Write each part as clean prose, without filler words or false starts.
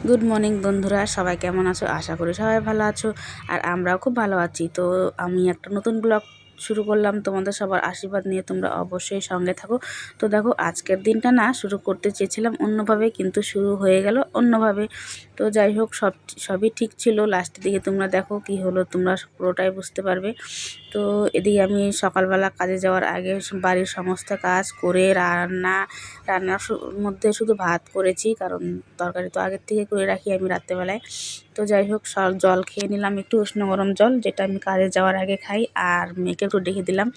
Good morning বন্ধুরা, সবাই কেমন আছো? আশা করি সবাই ভালো আছো আর আমরাও খুব ভালো আছি। তো আমি একটা নতুন ব্লগ শুরু করলাম, তোমাদের সবার আশীর্বাদ নিয়ে তোমরা অবশ্যই সঙ্গে থাকো। তো দেখো, আজকের দিনটা না শুরু করতে চেয়েছিলাম অন্যভাবে, কিন্তু শুরু হয়ে গেল অন্যভাবে। তো যাই হোক, সবই ঠিক ছিল। লাস্টের দিকে তোমরা দেখো কি হলো, তোমরা পুরোটাই বুঝতে পারবে। তো এদিকে আমি সকালবেলা কাজে যাওয়ার আগে বাড়ির সমস্ত কাজ করে রান্নার মধ্যে শুধু ভাত করেছি, কারণ তরকারি তো আগের থেকে করে রাখি আমি রাত্রেবেলায়। তো যাই হোক, জল খেয়ে নিলাম, একটু উষ্ণ গরম জল, যেটা আমি কাজে যাওয়ার আগে খাই। আর মেয়েকে একটু ডেকে দিলাম।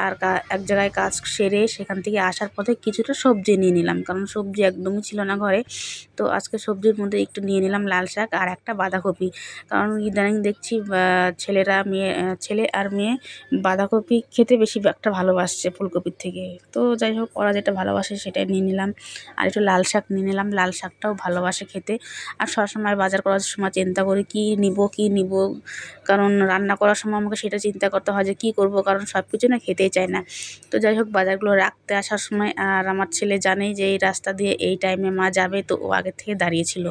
আর এক জায়গায় কাজ সেরে সেখান থেকে আসার পথে কিছুটা সবজি নিয়ে নিলাম, কারণ সবজি একদমই ছিল না ঘরে। তো আজকে সবজির মধ্যে একটু নিয়ে নিলাম লাল শাক আর একটা বাঁধাকপি, কারণ ইদানিং দেখছি ছেলে আর মেয়ে বাঁধাকপি খেতে বেশি একটা ভালোবাসছে ফুলকপির থেকে। তো যাই হোক, ওরা যেটা ভালোবাসে সেটাই নিয়ে নিলাম। আর একটু লাল শাক নিয়ে নিলাম, লাল শাকটাও ভালোবাসে খেতে। আর সবসময় বাজার করার সময় চিন্তা করি কী নিব, কারণ রান্না করার সময় আমাকে সেটা চিন্তা করতে হয় যে কী করব, কারণ সব কিছু না খেতেই চায় না। তো যাই হোক, বাজারগুলো রাখতে আসার সময়, আর আমার ছেলে জানেই যে এই রাস্তা দিয়ে এই টাইমে মা যাবে, তো ও আগে থেকে দাঁড়িয়েছিল।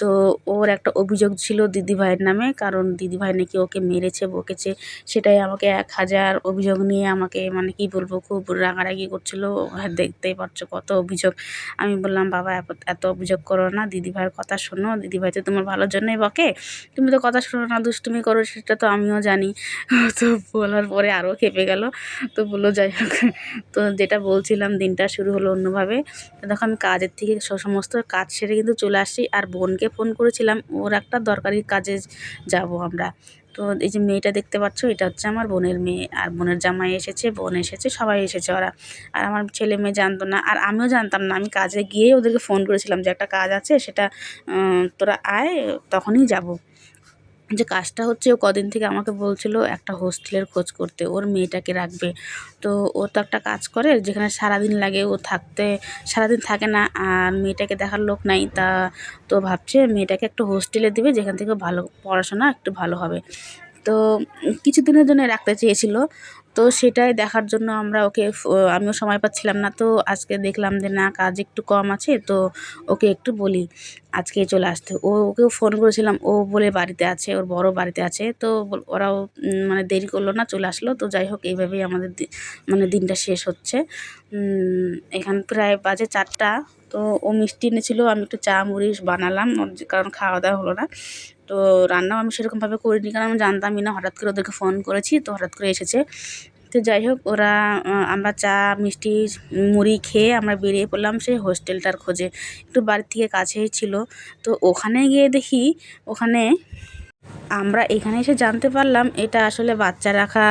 তো ওর একটা অভিযোগ ছিল দিদিভাইয়ের নামে, কারণ দিদিভাই নাকি ওকে মেরেছে, বকেছে। সেটাই আমাকে 1000 অভিযোগ নিয়ে আমাকে, মানে কি বলবো, খুব রাগারাগি করছিল। হ্যাঁ, দেখতেই পাচ্ছ কত অভিযোগ। আমি বললাম, বাবা এত অভিযোগ করো না, দিদিভাইয়ের কথা শোনো, দিদিভাই তো তোমার ভালোর জন্যই বকে, তুমি তো কথা শোনো না, দুষ্টুমি করো, সেটা তো আমিও জানি। তো বলার পরে আরও খেপে গেল। তো বললো যাই হোক, তো যেটা বলছিলাম, দিনটা শুরু হলো অন্যভাবে। তো দেখো, আমি কাজের থেকে সমস্ত কাজ সেরে কিন্তু চলে আসছি। আর বোনকে ফোন করেছিলাম, ওর একটা দরকারি কাজে যাব আমরা। তো এই যে মেয়েটা দেখতে পাচ্ছ, এটা হচ্ছে আমার বোনের মেয়ে, আর বোনের জামাই এসেছে, বোন এসেছে, সবাই এসেছে ওরা। আর আমার ছেলে মেয়ে জানতো না, আর আমিও জানতাম না। আমি কাজে গিয়েই ওদেরকে ফোন করেছিলাম যে একটা কাজ আছে, সেটা তোরা আয়, তখনই যাব। যে কাজটা হচ্ছে, ও কদিন থেকে আমাকে বলছিল একটা হোস্টেলের খোঁজ করতে, ওর মেয়েটাকে রাখবে। তো ও তো একটা কাজ করে যেখানে সারাদিন লাগে, ও সারাদিন থাকে না, আর মেয়েটাকে দেখার লোক নাই। তো ভাবছে মেয়েটাকে একটা হোস্টেলে দিবে, যেখান থেকে ভালো পড়াশোনা একটু ভালো হবে। তো কিছুদিনের জন্য রাখতে চেয়েছিল। তো সেটাই দেখার জন্য আমিও সময় পাচ্ছিলাম না। তো আজকে দেখলাম যে না, কাজ একটু কম আছে, তো ওকে একটু বলি আজকেই চলে আসতে। ওকেও ফোন করেছিলাম, ও বলে বাড়িতে আছে, ওর বড় বাড়িতে আছে। তো ওরাও মানে দেরি করলো না, চলে আসলো। তো যাই হোক, এইভাবেই আমাদের মানে দিনটা শেষ হচ্ছে। এখন প্রায় বাজে 4টা। তো ও মিষ্টি এনেছিল, আমি একটু চা মুড়ি বানালাম, কারণ খাওয়া দাওয়া হলো না। তো রান্নাও আমি সেরকমভাবে করিনি, কারণ আমি জানতামই না। হঠাৎ করে ওদেরকে ফোন করেছি, তো হঠাৎ করে এসেছে। তো যাই হোক, আমরা চা মিষ্টি মুড়ি খেয়ে আমরা বেরিয়ে পড়লাম সেই হোস্টেলটার খোঁজে। একটু বাড়ির থেকে কাছেই ছিল। তো ওখানে গিয়ে দেখি, ওখানে আমরা এখানে এসে জানতে পারলাম এটা আসলে বাচ্চা রাখা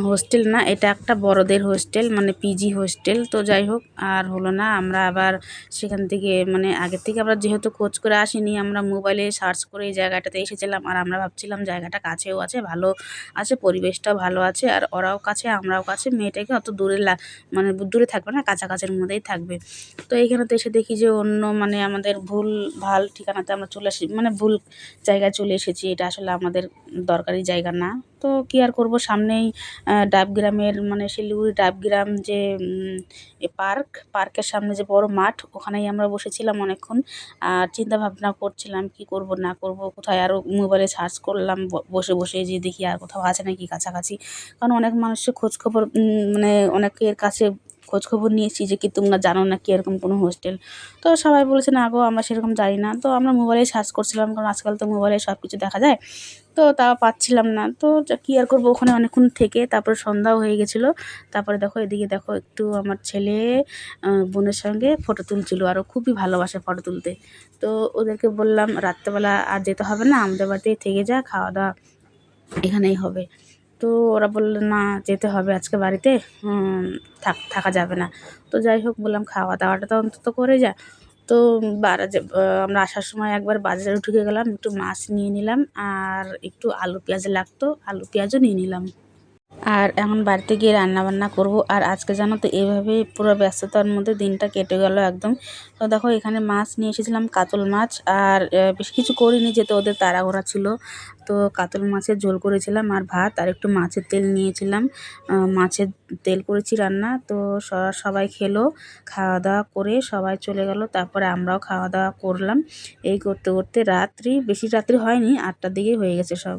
হোস্টেল না, এটা একটা বড়দের হোস্টেল, মানে পিজি হোস্টেল। তো যাই হোক, আর হলো না। আমরা আবার সেখান থেকে, মানে আগের থেকে আমরা যেহেতু খোঁজ করে আসিনি, আমরা মোবাইলে সার্চ করে এই জায়গাটাতে এসেছিলাম। আর আমরা ভাবছিলাম জায়গাটা কাছেও আছে, ভালো আছে, পরিবেশটাও ভালো আছে, আর ওরাও কাছে আমরাও কাছে, মেয়েটাকে অত মানে দূরে থাকবে না, কাছাকাছির মধ্যেই থাকবে। তো এইখানে তো এসে দেখি যে অন্য, মানে আমাদের ভুল ভাল ঠিকানাতে আমরা চলে আসি, মানে ভুল জায়গায় চলে এসেছি। এটা আসলে আমাদের দরকারি জায়গা না। তো কী আর করব, সামনেই ডাবগ্রামের, মানে শিলিগুড়ি ডাবগ্রাম যে পার্কের সামনে যে বড় মাঠ, ওখানেই আমরা বসেছিলাম অনেকক্ষণ। আর চিন্তা ভাবনা করছিলাম কি করব না করব, কোথায় আরও মোবাইলে সার্চ করলাম বসে বসে, যে দেখি আর কোথাও আছে নাকি কাছাকাছি। কারণ অনেক মানুষের খোঁজখবর, মানে অনেকের কাছে খোঁজখবর নিয়েছি যে কি তোমরা জানো না কি এরকম কোনো হোস্টেল। তো সবাই বলেছে না গো, আমরা সেরকম জানি না। তো আমরা মোবাইলে সার্চ করছিলাম, কারণ আজকাল তো মোবাইলে সব কিছু দেখা যায়। তো তাও পাচ্ছিলাম না। তো কী আর করবো, ওখানে অনেকক্ষণ থেকে তারপরে সন্ধ্যাও হয়ে গেছিলো। তারপরে দেখো, এদিকে দেখো, একটু আমার ছেলে বোনের সঙ্গে ফটো তুলছিল, আরও খুবই ভালোবাসে ফটো তুলতে। তো ওদেরকে বললাম রাত্রেবেলা আর যেতে হবে না, আমাদের বাড়িতেই থেকে যা, খাওয়া দাওয়া এখানেই হবে। তো ওরা বলল না, যেতে হবে আজকে বাড়িতে, থাকা যাবে না। তো যাই হোক, বললাম খাওয়া দাওয়াটা তো অন্তত করে যা। তো আমরা আসার সময় একবার বাজারে ঢুকে গেলাম, একটু মাছ নিয়ে নিলাম, আর একটু আলু পেঁয়াজ লাগতো, আলু পেঁয়াজও নিয়ে নিলাম। আর এখন বাড়িতে গিয়ে রান্নাবান্না করব। আর আজকে জানো তো এইভাবেই পুরো ব্যস্ততার মধ্যে দিনটা কেটে গেল একদম। তো দেখো এখানে মাছ নিয়ে এসেছিলাম, কাতল মাছ। আর বেশি কিছু করিনি, যেহেতু ওদের তাড়াহুড়া ছিল। তো কাতল মাছের ঝোল করেছিলাম আর ভাত, আর একটু মাছের তেল নিয়েছিলাম, মাছের তেল করেছি রান্না। তো সবাই খেলো, খাওয়া দাওয়া করে সবাই চলে গেল। তারপরে আমরাও খাওয়া দাওয়া করলাম। এই করতে করতে রাত্রি, বেশি রাত্রি হয়নি, 8টার দিকেই হয়ে গেছে সব।